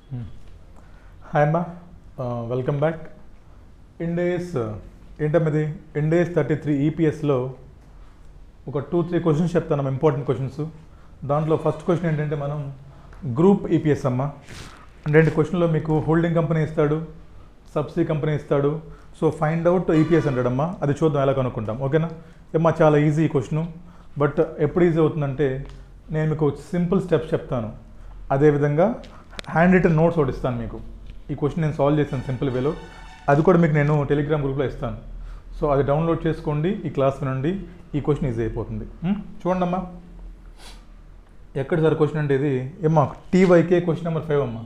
Hi అమ్మా, welcome back. ఇండేస్ ఏంటమ్మది ఇండేస్ 33 ఈపీఎస్లో ఒక 2-3 questions చెప్తాను, ఇంపార్టెంట్ క్వశ్చన్స్. దాంట్లో ఫస్ట్ క్వశ్చన్ ఏంటంటే మనం గ్రూప్ ఈపీఎస్ అమ్మ అంటే క్వశ్చన్లో మీకు హోల్డింగ్ కంపెనీ ఇస్తాడు, సబ్సిడీ కంపెనీ ఇస్తాడు. సో ఫైండ్ అవుట్ ఈపీఎస్ అంటాడమ్మా, అది చూద్దాం ఎలా కనుక్కుంటాం. ఓకేనా ఏమ్మా, చాలా ఈజీ ఈ క్వశ్చను. బట్ ఎప్పుడు ఈజీ అవుతుందంటే నేను మీకు సింపుల్ స్టెప్స్ చెప్తాను, అదేవిధంగా హ్యాండ్ రిటన్ నోట్స్ ఒకటి ఇస్తాను మీకు. ఈ క్వశ్చన్ నేను సాల్వ్ చేశాను సింపుల్ వేలో, అది కూడా మీకు నేను టెలిగ్రామ్ గ్రూప్లో ఇస్తాను. సో అది డౌన్లోడ్ చేసుకోండి, ఈ క్లాస్ నుండి ఈ క్వశ్చన్ ఈజీ అయిపోతుంది. చూడండి అమ్మా, ఎక్కడ సార్ క్వశ్చన్ అంటే ఇది ఏమ్మా, టీవైకే క్వశ్చన్ నెంబర్ 5 అమ్మా.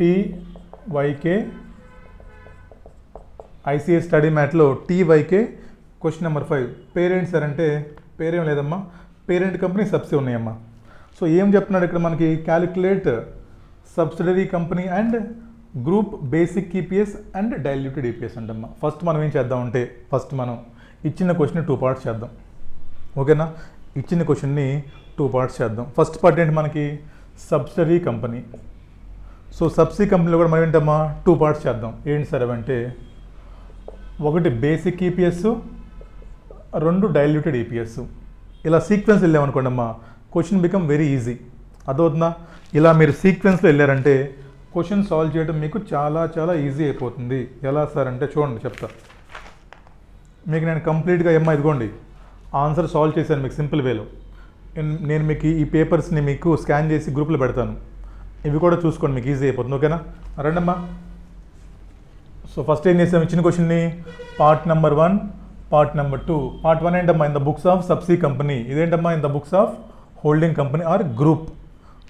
టీవైకే ఐసీఎస్ స్టడీ మ్యాట్లో TYK question number 5. Parent sir అంటే పేరేం లేదమ్మా, పేరెంట్ కంపెనీ సబ్సిడీ ఉన్నాయమ్మా. సో ఏం చెప్తున్నాడు ఇక్కడ మనకి, calculate subsidiary company and group basic EPS and diluted EPS అంటమ్మా. ఫస్ట్ మనం ఏం చేద్దామంటే ఫస్ట్ మనం ఇచ్చిన క్వశ్చన్ 2 పార్ట్స్ చేద్దాం. ఓకేనా, ఇచ్చిన క్వశ్చన్ని 2 పార్ట్స్ చేద్దాం. ఫస్ట్ పార్ట్ ఏంటి మనకి, సబ్సిడరీ కంపెనీ. సో సబ్సిడీ కంపెనీలో కూడా మనం ఏంటమ్మా 2 పార్ట్స్ చేద్దాం. ఏంటి సార్ అవంటే, ఒకటి బేసిక్ ఈపీఎస్, 2 డైల్యూటెడ్ ఈపీఎస్. ఇలా సీక్వెన్స్ వెళ్ళామనుకోండి అమ్మా, క్వశ్చన్ బికమ్ వెరీ ఈజీ. అదవుతుందా? ఇలా మీరు సీక్వెన్స్లో వెళ్ళారంటే క్వశ్చన్ సాల్వ్ చేయడం మీకు చాలా చాలా ఈజీ అయిపోతుంది. ఎలా సార్ అంటే చూడండి చెప్తా మీకు. నేను కంప్లీట్గా ఇదిగోండి ఆన్సర్ సాల్వ్ చేశాను మీకు సింపుల్ వేలో. నేను మీకు ఈ పేపర్స్ని మీకు స్కాన్ చేసి గ్రూప్లో పెడతాను, ఇవి కూడా చూసుకోండి, మీకు ఈజీ అయిపోతుంది. ఓకేనా, రండమ్మా. సో ఫస్ట్ ఏం చేసాం, ఇచ్చిన క్వశ్చన్ని part number 1, part number 2. Part 1 ఏంటమ్మా, in the books of subsidy company. ఇదేంటమ్మా, in the books of holding company or group.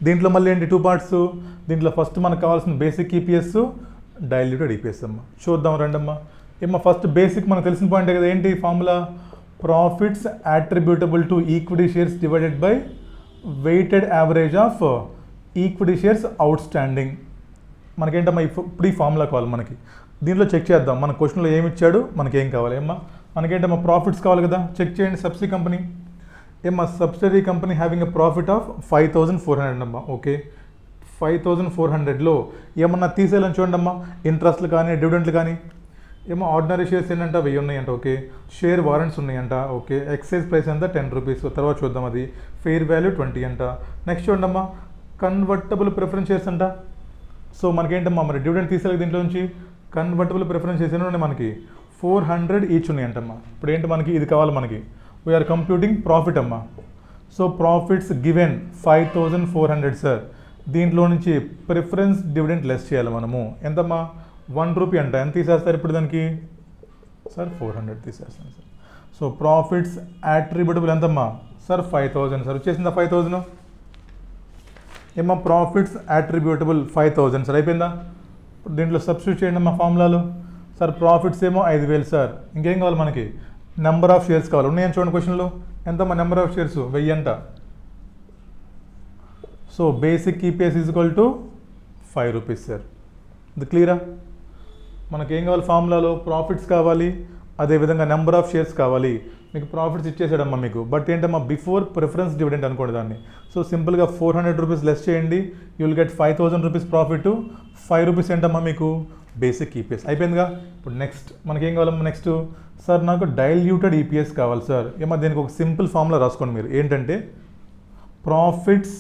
దీంట్లో మళ్ళీ ఏంటి 2 పార్ట్స్. దీంట్లో ఫస్ట్ మనకు కావాల్సిన బేసిక్ ఈపీఎస్, డైల్యూటెడ్ ఈపీఎస్ అమ్మ. చూద్దాం రండమ్మా. ఏమ్మా ఫస్ట్ బేసిక్ మనకు తెలిసిన పాయింట్ కదా, ఏంటి formula, profits attributable to equity shares divided by weighted average of equity shares outstanding. మనకేంటమ్మా ఇప్పుడు ఈ ఫార్ములా కావాలి మనకి. దీంట్లో చెక్ చేద్దాం మన క్వశ్చన్లో ఏమి ఇచ్చాడు, మనకి ఏం కావాలి. ఏమ్మా మనకేంటమ్మా ప్రాఫిట్స్ కావాలి కదా, చెక్ చేయండి. సబ్సిడీ కంపెనీ ఏమ్మా, subsidiary company having a profit of 5,400 అమ్మా. ఓకే, 5,400లో ఏమన్నా తీసేయాలని చూడండి అమ్మా, ఇంట్రెస్ట్లు కానీ డివిడెంట్లు కానీ. ఏమో ఆర్డినరీ షేర్స్ ఏంటంట 1000 ఉన్నాయంట. ఓకే, షేర్ వారెంట్స్ ఉన్నాయంట. ఓకే, ఎక్సైజ్ ప్రైస్ ఎంత 10 రూపీస్. తర్వాత చూద్దాం, అది ఫెయిర్ వాల్యూ 20 అంట. నెక్స్ట్ చూడండి అమ్మా, కన్వర్టబుల్ ప్రిఫరెన్స్ షేర్స్ అంట. సో మనకేంటమ్మా మరి డివిడెంట్ తీసేయాలి దీంట్లో నుంచి. కన్వర్టబుల్ ప్రిఫరెన్స్ షేర్స్ ఉన్నాయి మనకి 400 ఈచ్ ఉన్నాయంటమ్మా. ఇప్పుడు ఏంటి మనకి ఇది కావాలి మనకి, వీఆర్ కంప్యూటింగ్ ప్రాఫిట్ అమ్మా. So profits given 5,400 sir. దీంట్లో నుంచి ప్రిఫరెన్స్ డివిడెంట్ లెస్ చేయాలి మనము. ఎంతమ్మా, 1 రూపీ అంట. ఎంత తీసేస్తారు ఇప్పుడు దానికి సార్, 400 తీసేస్తాను సార్. సో ప్రాఫిట్స్ అట్రిబ్యూటబుల్ ఎంతమ్మా సార్, 5,000 సార్. వచ్చేసిందా 5,000. ఏమో ప్రాఫిట్స్ అట్రిబ్యూటబుల్ 5,000 సార్. అయిపోయిందా? ఇప్పుడు దీంట్లో సబ్స్టిట్యూట్ చేయండి అమ్మా ఫార్ములాలో. సార్ ప్రాఫిట్స్ ఏమో 5,000 సార్. ఇంకేం కావాలి మనకి, నెంబర్ ఆఫ్ షేర్స్ కావాలి. ఉన్నాయని చూడండి క్వశ్చన్లో. ఎంతమ్మా నెంబర్ ఆఫ్ షేర్స్, 1000 అంట. So basic EPS is equal to 5 rupees sir. ఇది క్లియరా? మనకేం కావాలి ఫార్ములాలో, ప్రాఫిట్స్ కావాలి, అదేవిధంగా నెంబర్ ఆఫ్ షేర్స్ కావాలి. మీకు ప్రాఫిట్స్ ఇచ్చేసాడమ్మా మీకు, బట్ ఏంటమ్మా బిఫోర్ ప్రిఫరెన్స్ డివిడెంట్ అనుకోండి దాన్ని. సో సింపుల్గా 400 రూపీస్ లెస్ చేయండి, you will get 5,000 rupees profit. 5 rupees ఏంటమ్మా మీకు బేసిక్ ఈపీఎస్. అయిపోయిందిగా. ఇప్పుడు నెక్స్ట్ మనకేం కావాలమ్మా, నెక్స్ట్ సార్ నాకు డైల్యూటెడ్ ఈపీఎస్ కావాలి సార్. ఏమో దీనికి ఒక సింపుల్ ఫార్ములా రాసుకోండి మీరు. ఏంటంటే profits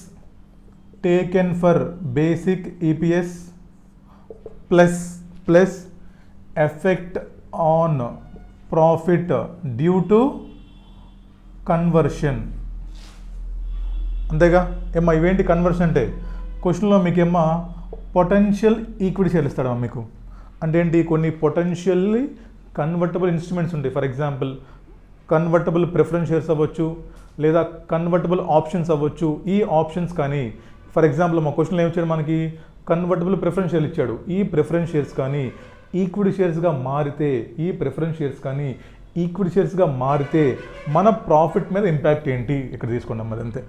taken for basic EPS plus effect on profit due to conversion. అంతేగా ఏమ్మా. ఇవేంటి కన్వర్షన్ అంటే, క్వశ్చన్లో మీకేమ్మా పొటెన్షియల్ ఈక్విటీ షేర్లు ఇస్తాడమ్మా మీకు. అంటే ఏంటి, కొన్ని పొటెన్షియల్లీ కన్వర్టబుల్ ఇన్స్ట్రుమెంట్స్ ఉంటాయి. For example convertible preference shares అవ్వచ్చు, లేదా కన్వర్టబుల్ ఆప్షన్స్ అవ్వచ్చు. ఈ ఆప్షన్స్ కానీ ఫర్ ఎగ్జాంపుల్ మా క్వశ్చన్లో ఏమి ఇచ్చాడు మనకి, కన్వర్టబుల్ ప్రిఫరెన్స్ షేర్లు ఇచ్చాడు. ఈ ప్రిఫరెన్స్ షేర్స్ కానీ ఈక్విటీ షేర్స్గా మారితే, ఈ ప్రిఫరెన్స్ షేర్స్ కానీ ఈక్విటీ షేర్స్గా మారితే మన ప్రాఫిట్ మీద ఇంపాక్ట్ ఏంటి ఇక్కడ తీసుకున్నాం. అది అంతే.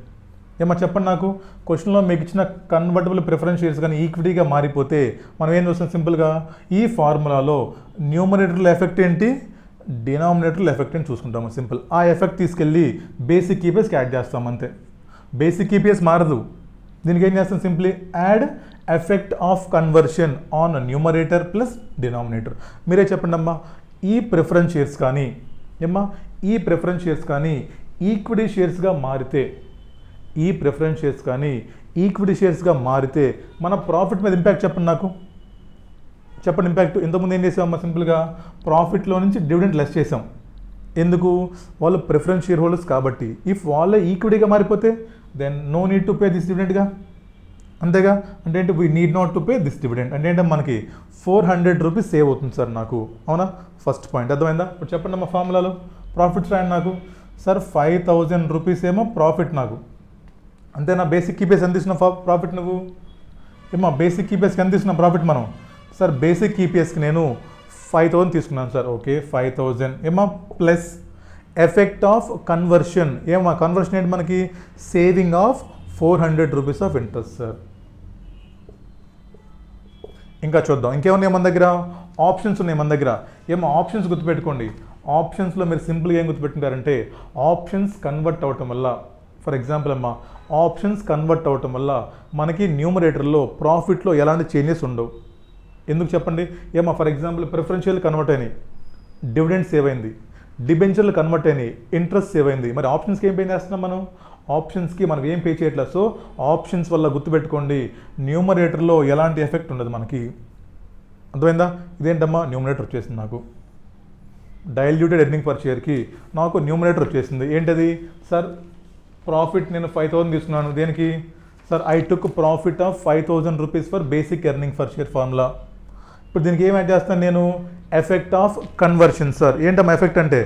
ఏమో చెప్పండి నాకు, క్వశ్చన్లో మీకు ఇచ్చిన కన్వర్టబుల్ ప్రిఫరెన్స్ షేర్స్ కానీ ఈక్విటీగా మారిపోతే మనం ఏం చూస్తాం, సింపుల్గా ఈ ఫార్ములాలో న్యూమరేటర్లో ఎఫెక్ట్ ఏంటి, డినామినేటర్లో ఎఫెక్ట్ అని చూసుకుంటాము. సింపుల్. ఆ ఎఫెక్ట్ తీసుకెళ్ళి బేసిక్ ఈపీఎస్కి యాడ్ చేస్తాం అంతే. బేసిక్ ఈపీఎస్ మారదు, దీనికి ఏం చేస్తాం, simply add effect of conversion on numerator plus denominator. మీరే చెప్పండి అమ్మా, ఈ ప్రిఫరెన్స్ షేర్స్ కానీ ఏమ్మా ఈ ప్రిఫరెన్స్ షేర్స్ కానీ ఈక్విటీ షేర్స్గా మారితే, ఈ ప్రిఫరెన్స్ షేర్స్ కానీ ఈక్విటీ షేర్స్గా మారితే మన ప్రాఫిట్ మీద ఇంపాక్ట్ చెప్పండి నాకు, చెప్పండి ఇంపాక్ట్. ఇంతకుముందు ఏం చేసామమ్మా, సింపుల్గా ప్రాఫిట్లో నుంచి డివిడెండ్ లెస్ చేసాం. ఎందుకు, వాళ్ళు ప్రిఫరెన్స్ షేర్ హోల్డర్స్ కాబట్టి. ఇఫ్ వాళ్ళే ఈక్విటీగా మారిపోతే then no need to pay this డివిడెండ్గా, అంతేగా. అంటే ఏంటి, we need not to pay this dividend. అంటే ఏంటంటే మనకి 400 రూపీస్ సేవ్ అవుతుంది సార్ నాకు, అవునా. ఫస్ట్ పాయింట్ అర్థమైందా. ఇప్పుడు చెప్పండి అమ్మా ఫార్ములాలో ప్రాఫిట్స్ రాయండి నాకు. సార్ 5000 రూపీస్ ఏమో ప్రాఫిట్ నాకు, అంతేనా. బేసిక్ కీపీఎస్ ఎంత ఇస్తున్నా ప్రాఫిట్ నువ్వు ఏమో, బేసిక్ కీపీఎస్కి ఎంత ఇస్తున్నా ప్రాఫిట్ మనం. సార్ బేసిక్ కీపీఎస్కి నేను 5000 తీసుకున్నాను సార్. ఓకే 5000 ఏమో ప్లస్ ఎఫెక్ట్ ఆఫ్ కన్వర్షన్. ఏమో కన్వర్షన్ ఏంటి మనకి, saving of 400 rupees of interest sir. ఇంకా చూద్దాం ఇంకేమున్నాయి మన దగ్గర, ఆప్షన్స్ ఉన్నాయి మన దగ్గర. ఏమో ఆప్షన్స్ గుర్తుపెట్టుకోండి. ఆప్షన్స్లో మీరు సింపుల్గా ఏం గుర్తుపెట్టుకుంటారంటే, ఆప్షన్స్ కన్వర్ట్ అవటం వల్ల, ఫర్ ఎగ్జాంపుల్ అమ్మా ఆప్షన్స్ కన్వర్ట్ అవటం వల్ల మనకి న్యూమరేటర్లో ప్రాఫిట్లో ఎలాంటి చేంజెస్ ఉండవు. ఎందుకు చెప్పండి. ఏమో ఫర్ ఎగ్జాంపుల్ ప్రిఫరెన్షియల్ కన్వర్ట్ అయినాయి, డివిడెండ్ సేవ్ అయింది, డిబెంచర్లు కన్వర్ట్ అయినాయి, ఇంట్రెస్ట్ సేవ్ అయింది. మరి ఆప్షన్స్కి ఏం పే చేస్తున్నాం మనం, ఆప్షన్స్కి మనం ఏం పే చేయట్లేదు. సో ఆప్షన్స్ వల్ల గుర్తుపెట్టుకోండి, న్యూమరేటర్లో ఎలాంటి ఎఫెక్ట్ ఉండదు మనకి, అర్థమైందా. ఇదేంటమ్మా న్యూమరేటర్ వచ్చేసింది నాకు, డైల్యూటెడ్ ఎర్నింగ్ పర్ షేర్కి నాకు న్యూమరేటర్ వచ్చేసింది. ఏంటది సార్, ప్రాఫిట్ నేను 5000 తీసుకున్నాను. దేనికి sir, I took profit of 5000 rupees for basic earning per share formula. ఇప్పుడు దీనికి ఏం యాడ్ చేస్తాను నేను, ఎఫెక్ట్ ఆఫ్ కన్వర్షన్. సార్ ఏంటమ్మా ఎఫెక్ట్ అంటే,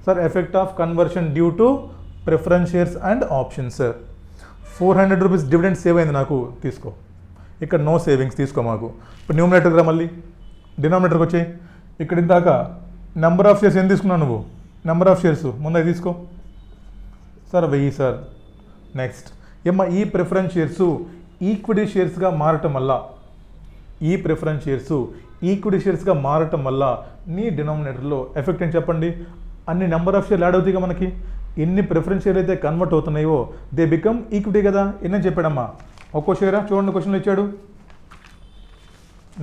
sir effect of conversion due to preference shares and options. Sir 400 rupees dividend save అయింది నాకు, తీసుకో. ఇక్కడ నో సేవింగ్స్ తీసుకో మాకు. ఇప్పుడు న్యూమరేటర్కి రా, మళ్ళీ డినామినేటర్కి వచ్చాయి. ఇక్కడ ఇందాక నెంబర్ ఆఫ్ షేర్స్ ఏం తీసుకున్నావు నువ్వు, నెంబర్ ఆఫ్ షేర్స్ ముందు అది తీసుకో సార్, 1000 సార్. నెక్స్ట్ ఏమ్మా ఈ ప్రిఫరెన్స్ షేర్స్ ఈక్విటీ షేర్స్గా మారటం వల్ల, ఈ ప్రిఫరెన్స్ షేర్స్ ఈక్విటీ షేర్స్గా మారటం వల్ల నీ డినామినేటర్లో ఎఫెక్ట్ అని చెప్పండి. అన్ని నెంబర్ ఆఫ్ షేర్లు యాడ్ అవుతాయి మనకి. ఎన్ని ప్రిఫరెన్స్ షేర్ అయితే కన్వర్ట్ అవుతున్నాయో దే బికమ్ ఈక్విటీ కదా. ఎన్నని చెప్పాడమ్మా, ఒక్కో షేరా చూడండి, క్వశ్చన్లు ఇచ్చాడు.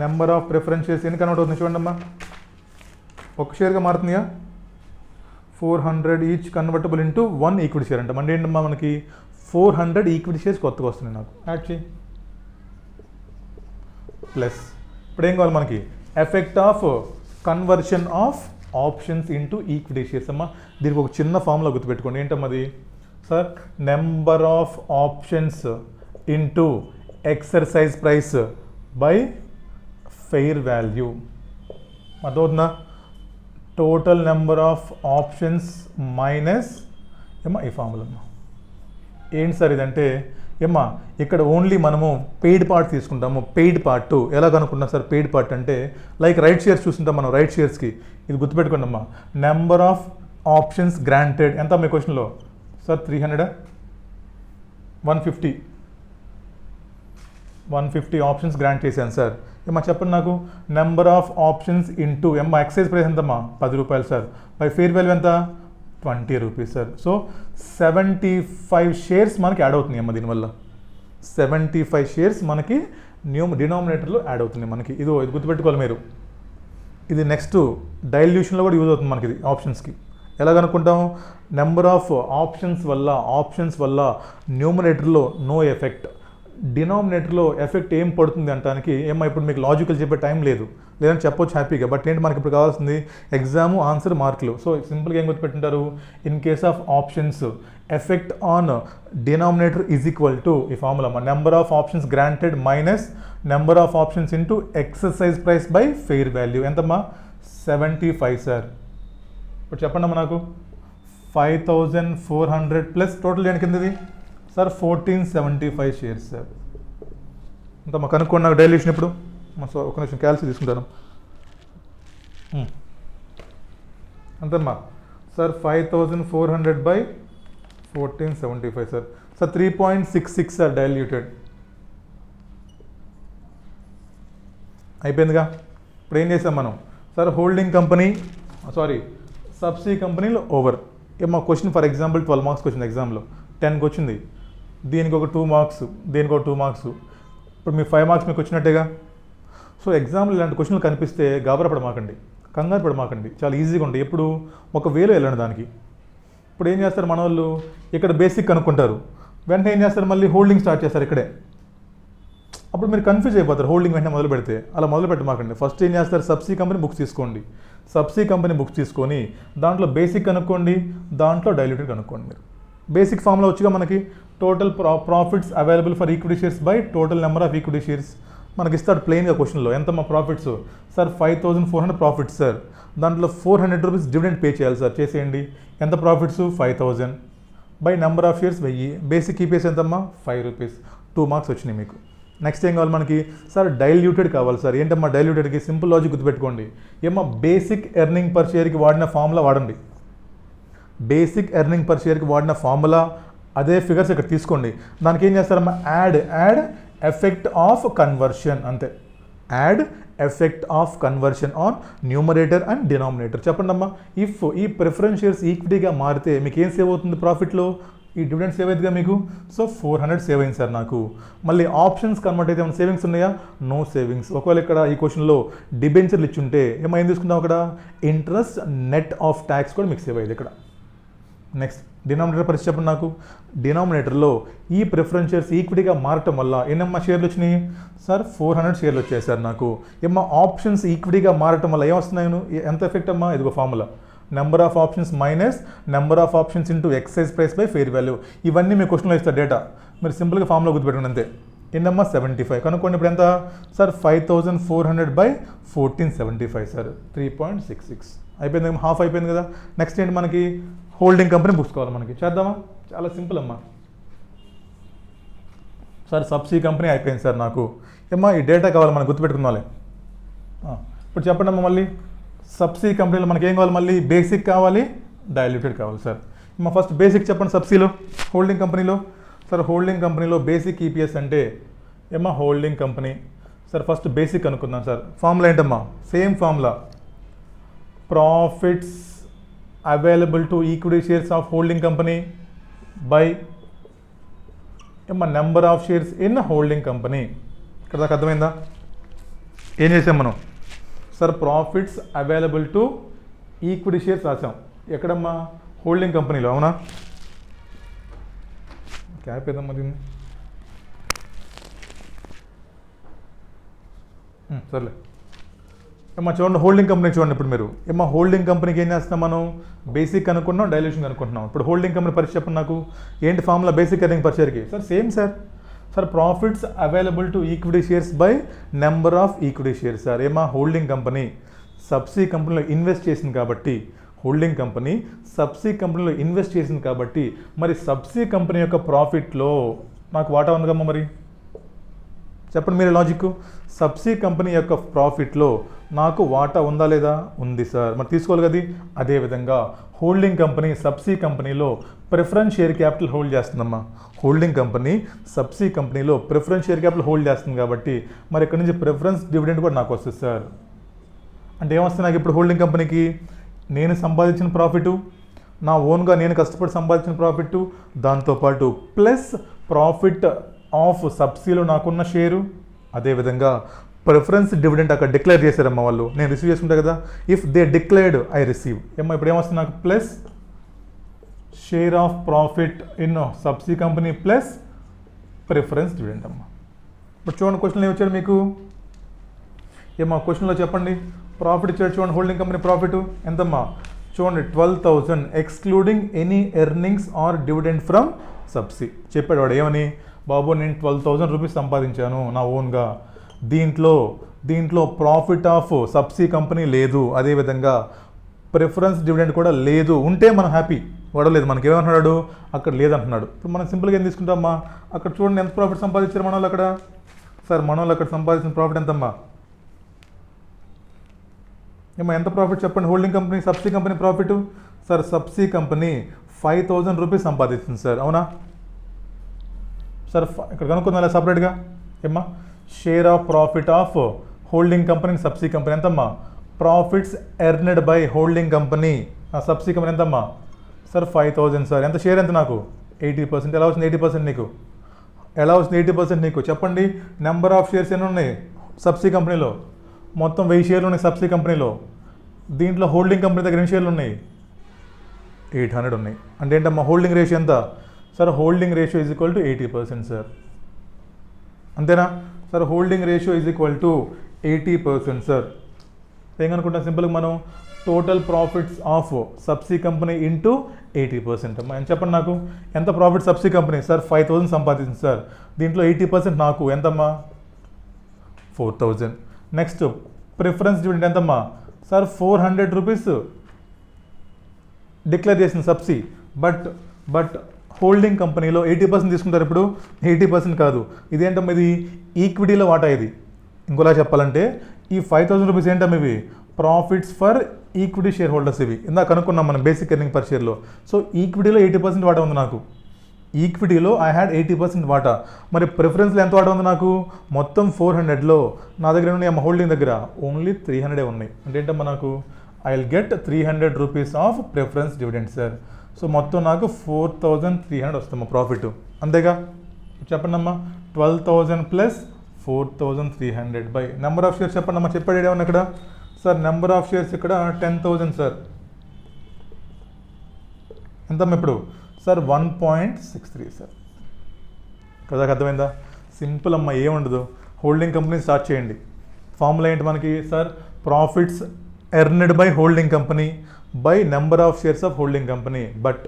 నెంబర్ ఆఫ్ ప్రిఫరెన్స్ షేర్స్ ఎన్ని కన్వర్ట్ అవుతుంది చూడండి అమ్మా, ఒక షేర్గా మారుతుందిగా. 400 each convertible into 1 equity share అంటే అంటే ఏంటమ్మా మనకి 400 ఈక్విటీ షేర్స్ కొత్తగా వస్తున్నాయి నాకు, యాడ్ చేయి. ప్లస్ ఇప్పుడు ఏం కావాలి మనకి, effect of conversion of options into equity shares అమ్మా. దీనికి ఒక చిన్న ఫార్ములా గుర్తుపెట్టుకోండి. ఏంటమ్మా అది, sir number of options into exercise price by fair value. అర్థమవుతుందా, total number of options minus ఏమా ఈ ఫార్ములా. ఏంటి సార్ ఇదంటే ఏమ్మా, ఇక్కడ ఓన్లీ మనము పెయిడ్ పార్ట్ తీసుకుంటాము. పెయిడ్ పార్ట్ ఎలా కనుక్కుంటాం సార్, పెయిడ్ పార్ట్ అంటే లైక్ రైట్ షేర్స్ చూస్తుంటాం మనం, రైట్ షేర్స్కి ఇది గుర్తుపెట్టుకోండి అమ్మా. నెంబర్ ఆఫ్ ఆప్షన్స్ గ్రాంటెడ్ ఎంత మీ క్వశ్చన్లో సార్, 300 150 ఆప్షన్స్ గ్రాంట్ చేశాను సార్. ఏమ్మా చెప్పండి నాకు, నెంబర్ ఆఫ్ ఆప్షన్స్ ఇంటూ ఏమ్మా ఎక్సైజ్ ప్రైస్ ఎంతమ్మా, 10 రూపాయలు సార్. బై ఫేర్ వాల్యూ ఎంత, 20 రూపీస్ సార్. సో 75 షేర్స్ మనకి యాడ్ అవుతుంది అమ్మ. దీనివల్ల 75 షేర్స్ మనకి డినామినేటర్లో యాడ్ అవుతుంది మనకి. ఇది గుర్తుపెట్టుకోవాలి మీరు. ఇది నెక్స్ట్ డైల్యూషన్లో కూడా యూజ్ అవుతుంది మనకి ఇది ఆప్షన్స్కి. ఎలా కనుక్కుంటాం, నెంబర్ ఆఫ్ ఆప్షన్స్ వల్ల న్యూమరేటర్లో నో ఎఫెక్ట్, డినామినేటర్లో ఎఫెక్ట్ ఏం పడుతుంది అంటానికి ఏమో ఇప్పుడు మీకు లాజికల్ చెప్పే టైం లేదు, లేదంటే చెప్పొచ్చు హ్యాపీగా. బట్ ఏంటి మనకి ఇప్పుడు కావాల్సింది ఎగ్జాము ఆన్సర్ మార్కులు. సో సింపుల్గా ఏం గుర్తుపెట్టుంటారు, in case of options effect on denominator is equal to ఈ formula number of options granted minus number of options into exercise price by fair value. ఎంతమ్మా, 75 సార్. ఇప్పుడు చెప్పండి అమ్మా నాకు, 5400 ప్లస్ టోటల్ దేని కిందది సార్ 1475 షేర్స్ సార్. అంతమ్మా కనుక్కోండి నాకు డైల్యూషన్. ఇప్పుడు ఒక నిమిషం క్యాల్సి తీసుకుంటాను. అంతమ్మా sir 5400 by 1475 sir. Sir 3.66 sir diluted అయిపోయిందిగా. ఇప్పుడు ఏం చేసాం మనం సార్, హోల్డింగ్ కంపెనీ సబ్సిడీ కంపెనీలో ఓవర్. ఏమో question for example 12 marks question ఎగ్జామ్లో 10కి వచ్చింది. దీనికి ఒక 2 మార్క్స్, దీనికి ఒక 2 మార్క్స్. ఇప్పుడు మీ 5 మార్క్స్ మీకు వచ్చినట్టేగా. సో ఎగ్జామ్లో ఇలాంటి క్వశ్చన్లు కనిపిస్తే గాబరా పడమాకండి, కంగారు పడమాకండి, చాలా ఈజీగా ఉంటాయి. ఎప్పుడు ఒక వేలో వెళ్ళండి దానికి. ఇప్పుడు ఏం చేస్తారు మన వాళ్ళు, ఇక్కడ బేసిక్ కనుక్కుంటారు, వెంటనే ఏం చేస్తారు మళ్ళీ హోల్డింగ్ స్టార్ట్ చేస్తారు ఇక్కడే. అప్పుడు మీరు కన్ఫ్యూజ్ అయిపోతారు హోల్డింగ్ వెంటనే మొదలు పెడితే. అలా మొదలు పెట్టమాకండి. ఫస్ట్ ఏం చేస్తారు, సబ్సీ కంపెనీ బుక్స్ తీసుకోండి. సబ్సీ కంపెనీ బుక్స్ తీసుకొని దాంట్లో బేసిక్ కనుక్కోండి, దాంట్లో డైల్యూటెడ్ కనుక్కోండి. మీరు బేసిక్ ఫామ్లో వచ్చిగా మనకి total profits available for equity shares by total number of equity shares మనకి ఇస్తాడు ప్లెయిన్గా క్వశ్చన్లో. ఎంత మా ప్రాఫిట్స్ సార్, 5400 ప్రాఫిట్స్ సార్, దాంట్లో 400 రూపీస్ డివిడెండ్ పే చేయాలి సార్, చేసేయండి. ఎంత profits 5000 by number of shares 1000, basic EPS ఎంతమ్మా 5 రూపీస్. 2 మార్క్స్ వచ్చినాయి మీకు. నెక్స్ట్ ఏం కావాలి మనకి, సార్ డైల్యూటెడ్ కావాలి సార్. ఏంటమ్మా డైల్యూటెడ్కి సింపుల్ లాజిక్ గుర్తుపెట్టుకోండి. ఏమో బేసిక్ ఎర్నింగ్ పర్ షేర్కి వాడిన ఫార్ములా వాడండి. బేసిక్ ఎర్నింగ్ పర్ షేర్కి వాడిన ఫార్ములా అదే ఫిగర్స్ ఇక్కడ తీసుకోండి. దానికి ఏం చేస్తారమ్మా, యాడ్ ఎఫెక్ట్ ఆఫ్ కన్వర్షన్, అంతే. Add effect of conversion on numerator and denominator. చెప్పండి అమ్మా, ఇఫ్ ఈ ప్రిఫరెన్స్ షేర్స్ ఈక్విటీగా మారితే మీకు ఏం సేవ్ అవుతుంది ప్రాఫిట్లో, ఈ డివిడెండ్ సేవ్ అవుతుందిగా మీకు. సో 400 సేవ్ అయింది సార్ నాకు. మళ్ళీ ఆప్షన్స్ కన్వర్ట్ అయితే ఏమైనా సేవింగ్స్ ఉన్నాయా, నో సేవింగ్స్. ఒకవేళ ఇక్కడ ఈ క్వశ్చన్లో డిబెంచర్లు ఇచ్చుంటే ఏం తీసుకుంటాం అక్కడ, ఇంట్రెస్ట్ నెట్ ఆఫ్ ట్యాక్స్ కూడా మీకు సేవ్ అయ్యేది ఇక్కడ. నెక్స్ట్ డినామినేటర్ పరిస్థితి చెప్పండి నాకు. డినామినేటర్లో ఈ ప్రిఫరెన్స్ షేర్స్ ఈక్విటీగా మారటం వల్ల ఎన్నమ్మా షేర్లు వచ్చినాయి సార్, 400 షేర్లు వచ్చాయి సార్ నాకు. ఏమ్మా ఆప్షన్స్ ఈక్విటీగా మారటం వల్ల ఏమొస్తున్నాయి, ఎంత ఎఫెక్ట్ అమ్మా, ఇదిగో formula, number of options minus number of options into excise price by fair value. ఇవన్నీ మీ క్వశ్చన్లో ఇస్తారు డేటా, మీరు సింపుల్గా ఫార్ములా గుర్తుపెట్టుకోండి అంతే. ఎన్నమ్మా 75 కనుక్కోండి. ఇప్పుడు ఎంత సార్, 5400 బై 1475 సార్, 3.66 అయిపోయింది, హాఫ్ అయిపోయింది కదా. నెక్స్ట్ ఏంటి మనకి, హోల్డింగ్ కంపెనీ బుక్స్ కావాలి మనకి. చేద్దామా, చాలా సింపుల్ అమ్మా. సార్ సబ్సీ కంపెనీ అయిపోయింది సార్ నాకు. ఏమ్మా ఈ డేటా కావాలి మనకు, గుర్తుపెట్టుకున్నాలే. ఇప్పుడు చెప్పండి అమ్మా, మళ్ళీ సబ్సీ కంపెనీలో మనకి ఏం కావాలి, మళ్ళీ బేసిక్ కావాలి, డైల్యూటెడ్ కావాలి సార్. అమ్మా ఫస్ట్ బేసిక్ చెప్పండి సబ్సీలో, హోల్డింగ్ కంపెనీలో. సార్ హోల్డింగ్ కంపెనీలో బేసిక్ ఈపీఎస్ అంటే ఏమ్మా holding company. Sir first basic అనుకుందాం సార్. ఫార్ములా ఏంటమ్మా, same formula, profits available to equity shares of holding company by ఏమ్మా number of shares in holding company. ఇక్కడ దాకా అర్థమైందా. ఏం చేసాం మనం sir, profits available to equity shares రాసాం. ఎక్కడమ్మా, హోల్డింగ్ కంపెనీలో, అవునా. క్యాప్ ఏదమ్మా దీన్ని, సర్లే. ఏమ్మా చూడండి హోల్డింగ్ కంపెనీ చూడండి. ఇప్పుడు మీరు ఏమ్మా హోల్డింగ్ కంపెనీకి ఏం చేస్తాం మనం, బేసిక్ అనుకుంటున్నాం, డైల్యూషన్ అనుకుంటున్నాం. ఇప్పుడు హోల్డింగ్ కంపెనీ పరిచయం చెప్పండి నాకు. ఏంటి ఫార్ములా బేసిక్ ఎర్నింగ్ పర్ షేర్కి sir, same sir. Sir profits available to equity shares by number of equity shares sir. ఏమా హోల్డింగ్ కంపెనీ సబ్సీ కంపెనీలో ఇన్వెస్ట్ చేసింది కాబట్టి, హోల్డింగ్ కంపెనీ సబ్సీ కంపెనీలో ఇన్వెస్ట్ చేసింది కాబట్టి, మరి సబ్సీ కంపెనీ యొక్క ప్రాఫిట్లో నాకు వాటా ఉంది కమ్మా. మరి చెప్పండి మీరు లాజిక్, సబ్సీ కంపెనీ యొక్క ప్రాఫిట్లో నాకు వాటా ఉందా లేదా, ఉంది సార్. మరి తీసుకోవాలి కదా. అదేవిధంగా హోల్డింగ్ కంపెనీ సబ్సీ కంపెనీలో ప్రిఫరెన్స్ షేర్ క్యాపిటల్ హోల్డ్ చేస్తుందమ్మా. హోల్డింగ్ కంపెనీ సబ్సీ కంపెనీలో ప్రిఫరెన్స్ షేర్ క్యాపిటల్ హోల్డ్ చేస్తుంది కాబట్టి మరి ఇక్కడ నుంచి ప్రిఫరెన్స్ డివిడెండ్ కూడా నాకు వస్తుంది సార్. అంటే ఏమొస్తుంది నాకు ఇప్పుడు హోల్డింగ్ కంపెనీకి, నేను సంపాదించిన ప్రాఫిట్, నా ఓన్గా నేను కష్టపడి సంపాదించిన ప్రాఫిట్, దాంతోపాటు ప్లస్ ప్రాఫిట్ ఆఫ్ సబ్సీలో నాకున్న షేరు, అదేవిధంగా ప్రిఫరెన్స్ డివిడెంట్ అక్కడ డిక్లేర్ చేశారమ్మా వాళ్ళు, నేను రిసీవ్ చేసుకుంటా కదా. If they declared I receive. ఏమో ఇప్పుడు ఏమొస్తుంది నాకు, plus share of profit in subsi company plus preference dividend అమ్మా. ఇప్పుడు చూడండి క్వశ్చన్లో ఏమొచ్చాడు మీకు. ఏమో క్వశ్చన్లో చెప్పండి, ప్రాఫిట్ ఇచ్చాడు చూడండి. హోల్డింగ్ కంపెనీ ప్రాఫిట్ ఎంతమ్మా చూడండి, 12,000 excluding any earnings or dividend from సబ్సీ. చెప్పాడు వాడు ఏమని, బాబు నేను 12,000 రూపీస్ సంపాదించాను నా ఓన్గా, దీంట్లో ప్రాఫిట్ ఆఫ్ సబ్సీ కంపెనీ లేదు, అదేవిధంగా ప్రిఫరెన్స్ డివిడెండ్ కూడా లేదు. ఉంటే మనం హ్యాపీ, వాడలేదు మనకి ఏమంటున్నాడు, అక్కడ లేదంటున్నాడు. ఇప్పుడు మనం సింపుల్గా ఏం తీసుకుంటామా, అక్కడ చూడండి ఎంత ప్రాఫిట్ సంపాదించారు మన వాళ్ళు అక్కడ. సార్ మన వాళ్ళు అక్కడ సంపాదించిన ప్రాఫిట్ ఎంతమ్మా, ఏమో ఎంత ప్రాఫిట్ చెప్పండి. Holding company subsi company profit sir, subsi company 5,000 rupees సంపాదిస్తుంది సార్, అవునా సార్. ఇక్కడ కనుక్కుందా సపరేట్గా. ఏమ్మా share of profit of holding company subsi company ఎంతమ్మా, profits earned by holding company subsi company ఎంతమ్మా సార్, 5,000 సార్. ఎంత షేర్ ఎంత నాకు, 80%. ఎలా వచ్చింది 80% నీకు, ఎలా వస్తుంది 80% నీకు చెప్పండి. నెంబర్ ఆఫ్ షేర్స్ ఎన్ని ఉన్నాయి సబ్సీ కంపెనీలో? మొత్తం 1000 షేర్లు ఉన్నాయి సబ్సీ కంపెనీలో. దీంట్లో హోల్డింగ్ కంపెనీ దగ్గర ఎన్ని షేర్లు ఉన్నాయి? 800 ఉన్నాయి. అంటే ఏంటమ్మా హోల్డింగ్ రేషియో ఎంత? Sir holding ratio is equal to 80% sir. అంతేనా sir? Holding ratio is equal to 80% sir. ఏమనుకుంటాం సింపుల్గా మనం total profits of subsi company into 80%. అమ్మా ఎంత చెప్పండి నాకు, ఎంత ప్రాఫిట్ సబ్సీ కంపెనీ? సార్ 5000 సంపాదించింది సార్. దీంట్లో 80% నాకు ఎంతమ్మా? 4000. నెక్స్ట్ ప్రిఫరెన్స్ డివిడెండ్ ఎంతమ్మా? సార్ 400 రూపీస్ డిక్లేర్ చేసిన సబ్సీ. బట్ హోల్డింగ్ కంపెనీలో 80% తీసుకుంటారు. ఇప్పుడు 80% కాదు, ఇదేంటమ్మా ఇది ఈక్విటీలో వాటా. ఇది ఇంకోలా చెప్పాలంటే ఈ 5000 రూపీస్ ఏంటమ్మా ఇవి profits for equity share holders. ఇవి ఇందాక కనుక్కున్నాం మనం బేసిక్ ఎర్నింగ్ పర్ షేర్లో. సో ఈక్విటీలో 80% వాటా ఉంది నాకు. ఈక్విటీలో ఐ హ్యాడ్ 80% వాటా. మరి ప్రిఫరెన్స్లో ఎంత వాటా ఉంది నాకు? మొత్తం 400లో నా దగ్గర ఉన్నాయి అమ్మ హోల్డింగ్ దగ్గర ఓన్లీ 300 ఉన్నాయి. అంటే ఏంటమ్మా నాకు I will get 300 rupees of preference dividend sir. So మొత్తం నాకు 4300 వస్తుందమ్మా ప్రాఫిట్. అంతేగా? చెప్పండి అమ్మా 12,000 plus 4300 by number of shares చెప్పండి అమ్మా. చెప్పాడు ఏమన్నా ఇక్కడ? సార్ నెంబర్ ఆఫ్ షేర్స్ ఇక్కడ 10,000 సార్. ఎంతమ్మా ఇప్పుడు? Sir 1.63 sir. కదా అర్థమైందా? సింపుల్ అమ్మా, ఏముండదు. హోల్డింగ్ కంపెనీ స్టార్ట్ చేయండి. ఫార్ములా ఏంటి మనకి? Sir profits earned by holding company by number of shares of holding company. But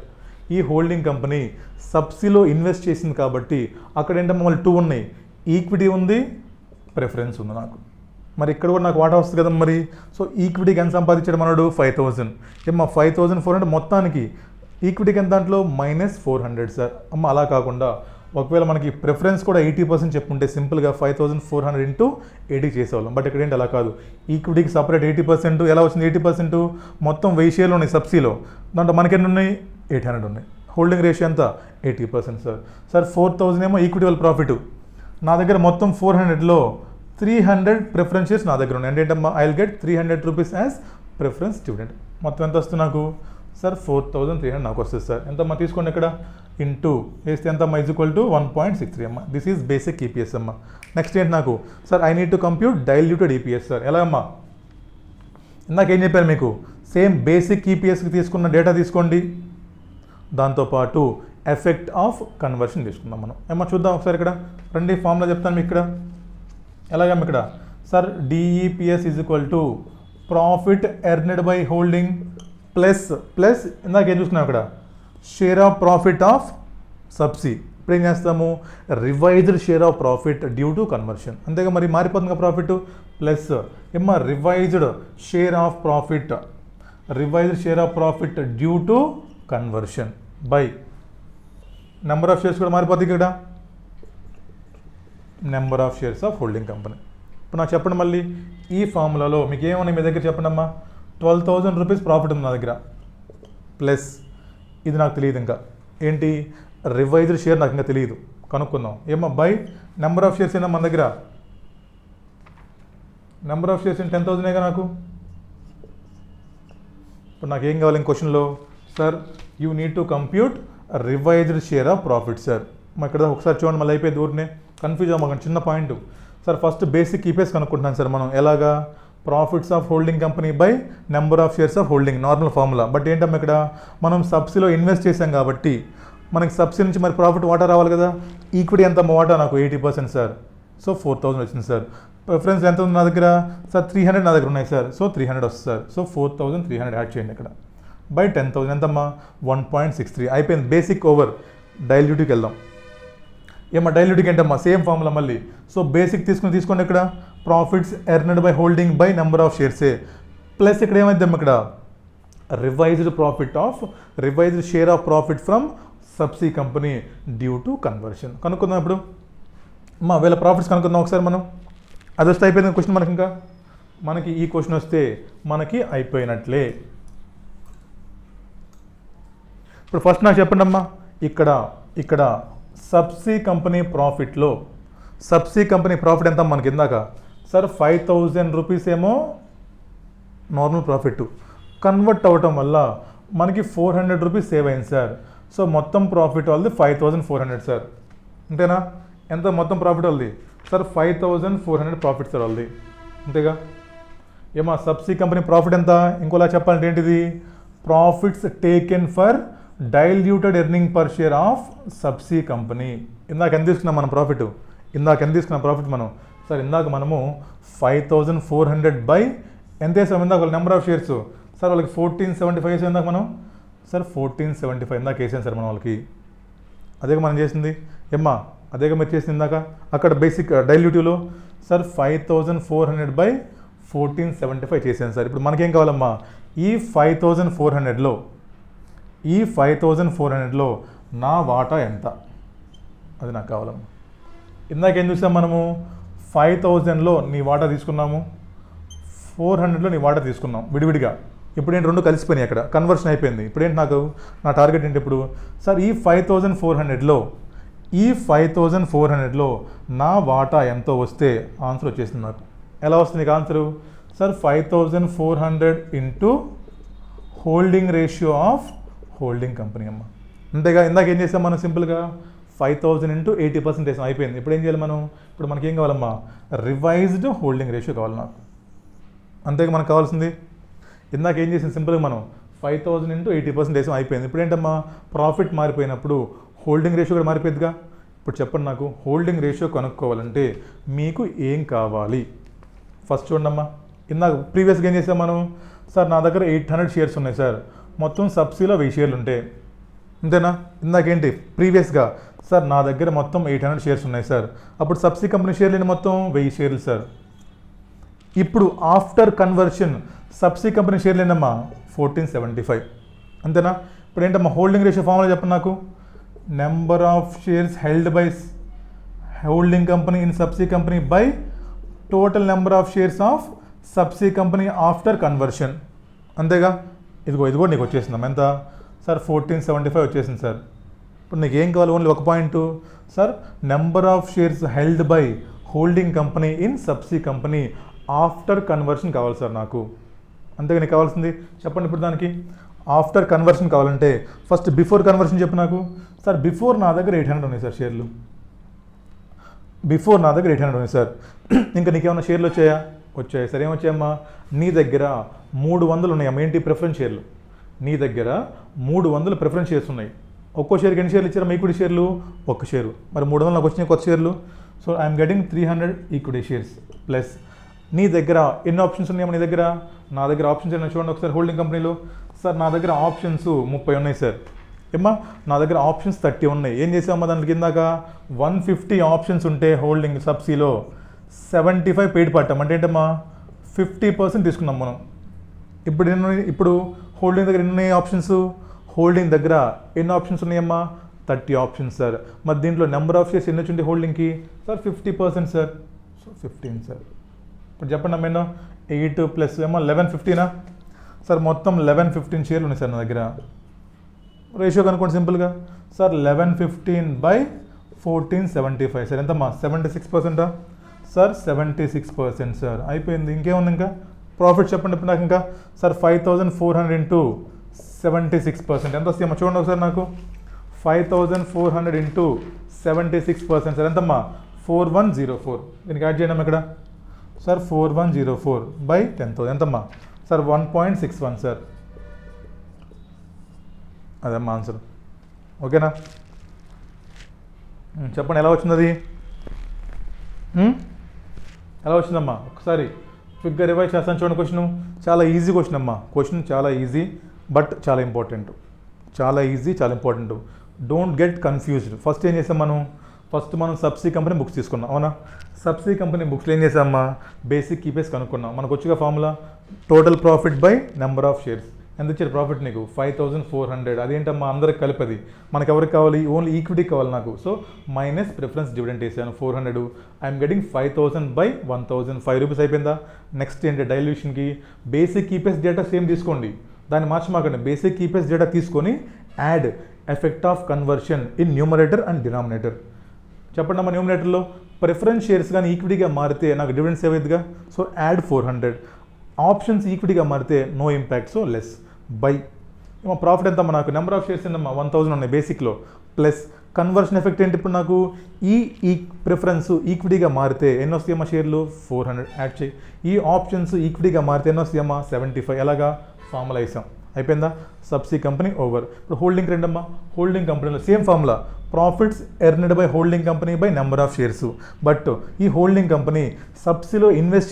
ఈ హోల్డింగ్ కంపెనీ సబ్సిలో ఇన్వెస్ట్ చేసింది కాబట్టి అక్కడ ఏంటమ్మా మళ్ళీ 2 ఉన్నాయి. ఈక్విటీ ఉంది, ప్రిఫరెన్స్ ఉంది నాకు. మరి ఇక్కడ కూడా నాకు వాటా వస్తుంది కదా మరి. సో ఈక్విటీకి ఎంత సంపాదించాడు మనడు? 5000. ఏమ్మా 5400 మొత్తానికి. ఈక్విటీకి ఎంత దాంట్లో? -400 సార్. అమ్మ అలా కాకుండా ఒకవేళ మనకి ప్రిఫరెన్స్ కూడా 80% చెప్పుంటే సింపుల్గా 5400 ఇంటూ 80 చేసేవాళ్ళం. బట్ ఇక్కడ ఏంటి అలా కాదు. ఈక్విటీకి సపరేట్ 80%. ఎలా వచ్చింది 80%? మొత్తం 1000 షేర్లు ఉన్నాయి సబ్సిలో. దాంట్లో మనకి ఎన్ని ఉన్నాయి? 800 ఉన్నాయి. హోల్డింగ్ రేషియో ఎంత? 80% సార్. సార్ 4000 ఏమో ఈక్విటీ వాళ్ళ ప్రాఫిట్. నా దగ్గర మొత్తం 400లో 300 ప్రిఫరెన్స్ షేర్స్ నా దగ్గర ఉన్నాయి. అంటే ఏంటమ్మా I will get 300 rupees as preference dividend. మొత్తం ఎంత వస్తుంది నాకు? సార్ 4300 నాకు వస్తుంది సార్. ఎంతమ్మా తీసుకోండి ఇక్కడ ఇంటూ వేస్తే ఎంతమ్మా ఈజ్ ఈక్వల్ టు 1.63 అమ్మా. దిస్ ఈజ్ బేసిక్ ఈపీఎస్ అమ్మా. నెక్స్ట్ ఏంటి నాకు? Sir I need to compute diluted EPS sir. ఎలా అమ్మా? ఇందాకేం చెప్పాను మీకు? సేమ్ బేసిక్ ఈపీఎస్కి తీసుకున్న డేటా తీసుకోండి, దాంతోపాటు ఎఫెక్ట్ ఆఫ్ కన్వర్షన్ తీసుకుందాం మనం. ఏమో చూద్దాం ఒకసారి. ఇక్కడ రండి ఫార్ములా చెప్తాను మీకు. ఇక్కడ ఎలాగమ్మా? ఇక్కడ sir DEPS is equal to profit earned by holding plus ఇందాకేం చూసుకున్నాం ఇక్కడ share of profit of subsi. ఇప్పుడు ఏం చేస్తాము? Revised share of profit due to conversion. అంతేగా మరి మారిపోతుంది ప్రాఫిట్. ప్లస్ ఏమ్మా revised share of profit due to conversion by number of shares కూడా మారిపోతుంది ఇక్కడ. Number of shares of holding company. ఇప్పుడు నాకు చెప్పండి మళ్ళీ ఈ ఫార్ములాలో మీకు ఏమన్నా మీ దగ్గర చెప్పండి అమ్మా. 12,000 రూపీస్ ప్రాఫిట్ ఉంది నా దగ్గర. ప్లస్ ఇది నాకు తెలియదు ఇంకా ఏంటి? రివైజ్డ్ షేర్ నాకు ఇంకా తెలియదు. కనుక్కుందాం. ఏమో బై నెంబర్ ఆఫ్ షేర్స్ అయినా మన దగ్గర నెంబర్ ఆఫ్ షేర్స్ 10,000 నాకు. ఇప్పుడు నాకు ఏం కావాలి క్వశ్చన్లో? Sir you need to compute revised share of profit sir. మా ఇక్కడ ఒకసారి చూడండి, మళ్ళీ అయిపోయింది ఊరినే కన్ఫ్యూజ్ అవ్వకండి. చిన్న point sir. First basic EPS కనుక్కుంటున్నాను సార్ మనం. ఎలాగా? Profits of holding company by number of shares of holding, normal formula. But ఏంటమ్మా ఇక్కడ మనం సబ్సిలో ఇన్వెస్ట్ చేసాం కాబట్టి మనకి సబ్సిడీ నుంచి మరి ప్రాఫిట్ వాటా రావాలి కదా. ఈక్విటీ ఎంత వాటా? నాకు 80% సార్. సో 4000 వచ్చింది సార్. ప్రిఫరెన్స్ ఎంత ఉంది నా దగ్గర? సార్ 300 నా దగ్గర ఉన్నాయి సార్. సో 300 వస్తుంది సార్. సో 4300 యాడ్ చేయండి ఇక్కడ బై 10,000 ఎంతమ్మా? 1.63. అయిపోయింది. బేసిక్ ఓవర్ డైల్యూటివ్కి వెళ్దాం. ఏమో డైల్యూటివ్కి ఏంటమ్మా? సేమ్ ఫార్ములా మళ్ళీ. సో బేసిక్ తీసుకోండి ఇక్కడ profits earned by holding by number of షేర్సే ప్లస్ ఇక్కడ ఏమైందమ్మా? ఇక్కడ revised share of profit from subsi company due to conversion. కనుక్కుందాం ఇప్పుడు అమ్మా. వీళ్ళ ప్రాఫిట్స్ కనుక్కుందాం ఒకసారి మనం. అది వస్తే అయిపోయింది క్వశ్చన్ మనకి. ఇంకా మనకి ఈ క్వశ్చన్ వస్తే మనకి అయిపోయినట్లే. ఇప్పుడు ఫస్ట్ నాకు చెప్పండి అమ్మా. ఇక్కడ సబ్సీ కంపెనీ ప్రాఫిట్లో సబ్సీ కంపెనీ ప్రాఫిట్ ఎంత మనకి ఇందాక? సార్ 5,000 రూపీస్ ఏమో నార్మల్ ప్రాఫిట్. కన్వర్ట్ అవ్వటం వల్ల మనకి 400 రూపీస్ సేవ్ అయింది సార్. సో మొత్తం ప్రాఫిట్ వాళ్ళది 5,400 సార్. అంతేనా? ఎంత మొత్తం ప్రాఫిట్ వాళ్ళది సార్ 5400 ప్రాఫిట్ సార్ వాళ్ళది, అంతేగా. ఏమా సబ్సీ కంపెనీ ప్రాఫిట్ ఎంత, ఇంకోలా చెప్పాలంటే ఏంటిది, profits taken for diluted earning per share of subsi company. ఇందాక ఎంత తీసుకున్నాం మనం ప్రాఫిట్, మనం సార్ ఇందాక మనము 5400 బై ఎంత వేసాం ఇందాక వాళ్ళ నెంబర్ ఆఫ్ షేర్స్ సార్, వాళ్ళకి 1475 వేసాం ఇందాక మనం సార్, 1475 ఇందాక వేసాం సార్ మనం వాళ్ళకి. అదేగా మనం చేసింది ఏమ్మా, అదేగా మీరు చేసింది ఇందాక అక్కడ బేసిక్ డైల్యూటివ్లో సార్ 5400 బై 1475 చేశాను సార్. ఇప్పుడు మనకేం కావాలమ్మా, ఈ 5400లో నా వాటా ఎంత, అది నాకు కావాలమ్మా. ఇందాకేం చూసాం మనము, 5000లో నీ వాటా తీసుకున్నాము, 400లో నీ వాటా తీసుకున్నాం విడివిడిగా. ఇప్పుడు ఏంటి, రెండు కలిసిపోయినాయి, అక్కడ కన్వర్షన్ అయిపోయింది. ఇప్పుడు ఏంటి నాకు, నా టార్గెట్ ఏంటి ఇప్పుడు సార్, ఈ 5400లో నా వాటా ఎంతో వస్తే ఆన్సర్ వచ్చేసింది నాకు. ఎలా వస్తుంది నీకు answer sir, 5400 into holding ratio of holding company అమ్మ, అంతేగా. ఇందాక ఏం చేసాం మనం, సింపుల్గా 5000 ఇంటూ 80% వేసాం, అయిపోయింది. ఇప్పుడు ఏం చేయాలి మనం, ఇప్పుడు మనకి ఏం కావాలమ్మా, రివైజ్డ్ హోల్డింగ్ రేషియో కావాలి నాకు, అంతేగా మనకు కావాల్సింది. ఇందాక ఏం చేసింది, సింపుల్గా మనం 5000 ఇంటూ 80% వేసాం, అయిపోయింది. ఇప్పుడు ఏంటమ్మా, ప్రాఫిట్ మారిపోయినప్పుడు హోల్డింగ్ రేషియో కూడా మారిపోయిందిగా. ఇప్పుడు చెప్పండి నాకు, హోల్డింగ్ రేషియో కనుక్కోవాలంటే మీకు ఏం కావాలి, ఫస్ట్ చూడమ్మా. ఇందాక ప్రీవియస్గా ఏం చేసాం మనం, సార్ నా దగ్గర 800 షేర్స్ ఉన్నాయి సార్, మొత్తం సబ్సిడీలో 1000 షేర్లు ఉంటాయి, అంతేనా. ఇందాకేంటి ప్రీవియస్గా సార్ నా దగ్గర మొత్తం 800 షేర్స్ ఉన్నాయి సార్, అప్పుడు సబ్సిడీ కంపెనీ షేర్లు మొత్తం 1000 షేర్లు సార్. ఇప్పుడు ఆఫ్టర్ కన్వర్షన్ సబ్సిడీ కంపెనీ షేర్లు ఏంటమ్మా 1475, అంతేనా. ఇప్పుడు ఏంటమ్మా హోల్డింగ్ రేషియో ఫార్ములా చెప్పండి నాకు, number of shares held by holding company in subsidy company by total number of shares of subsidy company after conversion, అంతేగా. ఇది కూడా నీకు వచ్చేసిందమ్మా ఎంత సార్, 1475 వచ్చేసింది సార్. ఇప్పుడు నీకు ఏం కావాలి, ఓన్లీ ఒక point sir, number of shares held by holding company in subsidy company after conversion కావాలి సార్ నాకు, అంతేగా. నీకు కావాల్సింది చెప్పండి. ఇప్పుడు దానికి ఆఫ్టర్ కన్వర్షన్ కావాలంటే ఫస్ట్ బిఫోర్ కన్వర్షన్ చెప్పు నాకు సార్. బిఫోర్ నా దగ్గర 800 ఉన్నాయి సార్ షేర్లు, బిఫోర్ నా దగ్గర 800 ఉన్నాయి సార్. ఇంకా నీకేమైనా షేర్లు వచ్చాయా, వచ్చాయి సార్. ఏమొచ్చాయమ్మా, నీ దగ్గర 300 ఉన్నాయమ్మా, ఏంటి ప్రిఫరెన్స్ షేర్లు. నీ దగ్గర 300 ప్రిఫరెన్స్ షేర్స్ ఉన్నాయి. ఒక్కో షేర్కి ఎన్ని షేర్లు ఇచ్చారా, ఈక్విటీ షేర్లు 1 షేరు, మరి 300 నాకు వచ్చినాయి కొత్త షేర్లు. So I'm getting 300 equity shares plus నీ దగ్గర ఎన్ని ఆప్షన్స్ ఉన్నాయమ్మా, నీ దగ్గర నా దగ్గర ఆప్షన్స్ ఏమైనా చూడండి ఒకసారి. హోల్డింగ్ కంపెనీలో సార్ నా దగ్గర ఆప్షన్స్ 30 ఉన్నాయి సార్, ఏమ్మా నా దగ్గర ఆప్షన్స్ 30 ఉన్నాయి. ఏం చేసామమ్మా, దానికి కిందాక 150 ఆప్షన్స్ ఉంటే హోల్డింగ్ సబ్సిడీలో 75 పెయిడ్ పట్టాం, అంటే ఏంటమ్మా 50% తీసుకున్నాం మనం. ఇప్పుడు హోల్డింగ్ దగ్గర ఎన్ని ఆప్షన్స్, హోల్డింగ్ దగ్గర ఎన్ని ఆప్షన్స్ ఉన్నాయమ్మా 30 ఆప్షన్స్ సార్. మరి దీంట్లో నెంబర్ ఆఫ్ షేర్స్ ఎన్ని వచ్చింది హోల్డింగ్కి సార్, 50% సార్. So 15 sir. ఇప్పుడు చెప్పండి అమ్మా, 8 ప్లస్ ఏమో 11-15 సార్, మొత్తం 11-15 షేర్లు ఉన్నాయి సార్ నా దగ్గర. రేషియో కనుక్కోండి సింపుల్గా సార్, 1115 బై 1475 సార్, ఎంతమ్మా 76% సార్, 76% సార్. అయిపోయింది, ఇంకేముంది ఇంకా ప్రాఫిట్ చెప్పండి ఇప్పుడు నాకు ఇంకా సార్. 5400 ఇంటూ 76% ఎంత వస్తాయమ్మా చూడండి ఒకసారి నాకు. 5400 ఇంటూ 76% సార్, ఎంతమ్మా 4104. దీనికి యాడ్ చేయడం ఇక్కడ సార్, 4104 బై 10,000 ఎంతమ్మా సార్, 1.61 సార్. అదమ్మా ఆన్సర్, ఓకేనా. చెప్పండి ఎలా వచ్చింది అది, ఎలా వచ్చిందమ్మా ఒకసారి క్విక్గా రివైజ్ చేస్తాను చూడండి. క్వశ్చన్ చాలా ఈజీ క్వశ్చన్ అమ్మా, క్వశ్చన్ చాలా ఈజీ బట్ చాలా ఇంపార్టెంట్, చాలా ఈజీ చాలా important. Don't get confused. First ఏం చేసాం మనం, మనం సబ్సిడీ కంపెనీ బుక్స్ తీసుకున్నాం, అవునా. సబ్సిడీ కంపెనీ బుక్స్లో ఏం చేసామమ్మా, బేసిక్ కీపీఎస్ కనుక్కున్నాం. మనకు వచ్చిన formula total profit by number of shares. ఎంత ఇచ్చారు ప్రాఫిట్ నీకు 5400. అదేంటమ్మా అందరికి కలిపది, మనకు ఎవరికి కావాలి, ఓన్లీ ఈక్విటీ కావాలి నాకు. సో మైనస్ ప్రిఫరెన్స్ డివిడెంట్ వేసాను 400. ఐఎమ్ గెటింగ్ 5000 బై 1000, 5 రూపీస్ అయిపోయిందా. నెక్స్ట్ ఏంటి డైల్యూషన్కి బేసిక్ కీపీఎస్ డేటా సేమ్ తీసుకోండి, దాన్ని మార్చమాకండి. బేసిక్ కీపీఎస్ డేటా తీసుకొని add effect of conversion in numerator and denominator. చెప్పండి అమ్మా, న్యూమినేటర్లో ప్రిఫరెన్స్ షేర్స్ కానీ ఈక్విటీగా మారితే నాకు డివిడెండ్ సేవ్ అవుతుందిగా. So add 400. ఆప్షన్స్ ఈక్విటీగా మారితే no impact, so less by. Profit ఎంతమ్మా నాకు, నెంబర్ ఆఫ్ షేర్స్ ఏంటమ్మా 1000 ఉన్నాయి బేసిక్లో, ప్లస్ కన్వర్షన్ ఎఫెక్ట్ ఏంటి ఇప్పుడు నాకు ఈ ప్రిఫరెన్స్ ఈక్విటీగా మారితే ఎన్ని వస్తాయమ్మా షేర్లు 400 యాడ్ చేయి. ఈ ఆప్షన్స్ ఈక్విటీగా మారితే ఎన్ని వస్తాయమ్మా 75. ఎలాగా ఫార్ములా వేసాం అయిపోయిందా. Subsea company over. ఇప్పుడు హోల్డింగ్ రెండమ్మా, హోల్డింగ్ కంపెనీలో same formula profits earned by holding company by number of shares. But ఈ హోల్డింగ్ కంపెనీ సబ్సిలో ఇన్వెస్ట్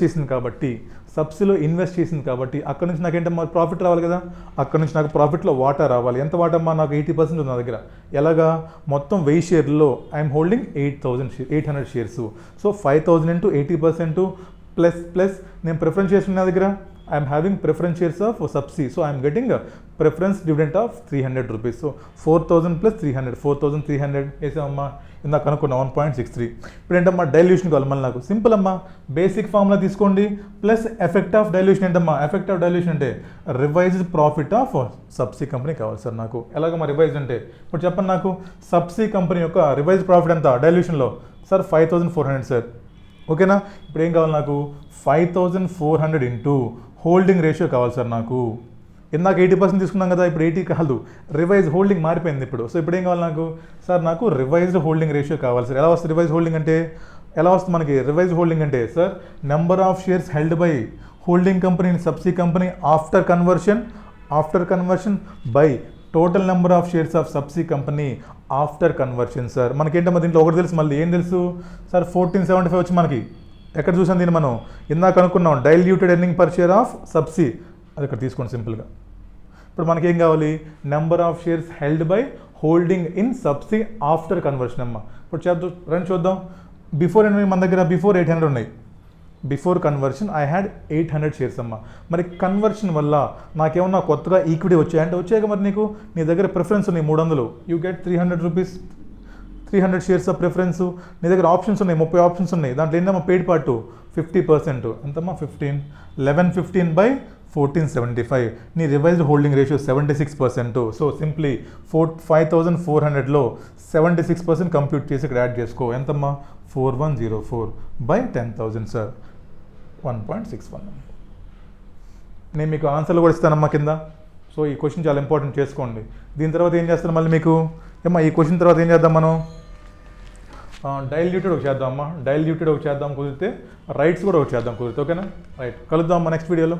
చేసింది కాబట్టి అక్కడ నుంచి నాకేంటమ్మా ప్రాఫిట్ రావాలి కదా, అక్కడ నుంచి నాకు ప్రాఫిట్లో వాటా రావాలి. ఎంత వాటమ్మా నాకు 80% ఉంది నా దగ్గర. ఎలాగా మొత్తం 1000 షేర్లలో I'm holding 800 shares. So 5000 into 80% plus నేను ప్రిఫరెన్స్ షేర్స్ ఉన్న దగ్గర I'm having preference shares of subsea. So I'm getting preference dividend of 300 rupees. So 4000 + 300 4300 వేసామమ్మా. ఇందాక అనుకున్నా 1.63. ఇప్పుడు ఏంటమ్మా డైల్యూషన్ కావాలి మళ్ళీ నాకు. సింపుల్ అమ్మా, బేసిక్ ఫార్ములా తీసుకోండి ప్లస్ ఎఫెక్ట్ ఆఫ్ డైల్యూషన్ ఏంటమ్మా, ఎఫెక్ట్ ఆఫ్ డైల్యూషన్ అంటే revised profit of subsi company కావాలి సార్ నాకు. ఎలాగమ్మా రివైజ్ అంటే ఇప్పుడు చెప్పండి నాకు సబ్సీ కంపెనీ యొక్క రివైజ్ ప్రాఫిట్ ఎంత డైల్యూషన్లో సార్ 5400 సార్. ఓకేనా. ఇప్పుడు ఏం కావాలి నాకు 5400 ఇంటూ హోల్డింగ్ రేషియో కావాలి సార్ నాకు. ఇందాక 80% తీసుకున్నాం కదా, ఇప్పుడు 80 కాదు, రివైజ్ హోల్డింగ్ మారిపోయింది ఇప్పుడు. సో ఇప్పుడు ఏం కావాలి నాకు సార్, నాకు రివైజ్డ్ హోల్డింగ్ రేషియో కావాలి సార్. ఎలా వస్తుంది రివైజ్ హోల్డింగ్ అంటే, ఎలా వస్తుంది మనకి రివైజ్ హోల్డింగ్ అంటే sir number of shares held by holding company in subsi company after conversion by total number of shares of subsi company after conversion sir. మనకేంటమ్మా దీంట్లో ఒకటి తెలుసు, మళ్ళీ ఏం తెలుసు సార్ 1475 వచ్చి మనకి ఎక్కడ చూసాం దీన్ని మనం ఇందాక అనుకున్నాం diluted earning per share of subsea. అది ఇక్కడ తీసుకోండి సింపుల్గా. ఇప్పుడు మనకేం కావాలి number of shares held by holding in subsea after conversion అమ్మ. ఇప్పుడు చూద్దాం బిఫోర్ మన దగ్గర 800 ఉన్నాయి. Before conversion I had 800 shares అమ్మ. మరి కన్వర్షన్ వల్ల నాకేమన్నా కొత్తగా ఈక్విటీ వచ్చాయంటే వచ్చాక మరి నీకు నీ దగ్గర ప్రిఫరెన్స్ ఉన్నాయి 300, you get 300 rupees 300 shares of preference. నీ దగ్గర ఆప్షన్స్ ఉన్నాయి 30 ఆప్షన్స్ ఉన్నాయి. దాంట్లో ఏంటమ్మా పెయిడ్ పార్ట్ 50%. ఎంతమ్మా 1115/1475. నీ revised holding ratio 76%. So simply 5400లో 76% కంప్యూట్ చేసి ఇక్కడ యాడ్ చేసుకో. ఎంతమ్మా 4104/10,000 సార్ 1.61. నేను మీకు ఆన్సర్లు కూడా ఇస్తానమ్మా కింద. సో ఈ క్వశ్చన్ చాలా ఇంపార్టెంట్ చేసుకోండి. దీని తర్వాత ఏం చేస్తాను మళ్ళీ మీకు ఏమ్మా ఈ క్వశ్చన్ తర్వాత ఏం చేద్దాం మనం డైల్యూటెడ్ ఒకటి చేద్దాం అమ్మా. డైల్యూటెడ్ ఒకటి చేద్దాం కుదిరితే, రైట్స్ కూడా ఒకటి చేద్దాం కుదిరితే. ఓకేనా రైట్, కలుద్దాం అమ్మా నెక్స్ట్ వీడియోలో.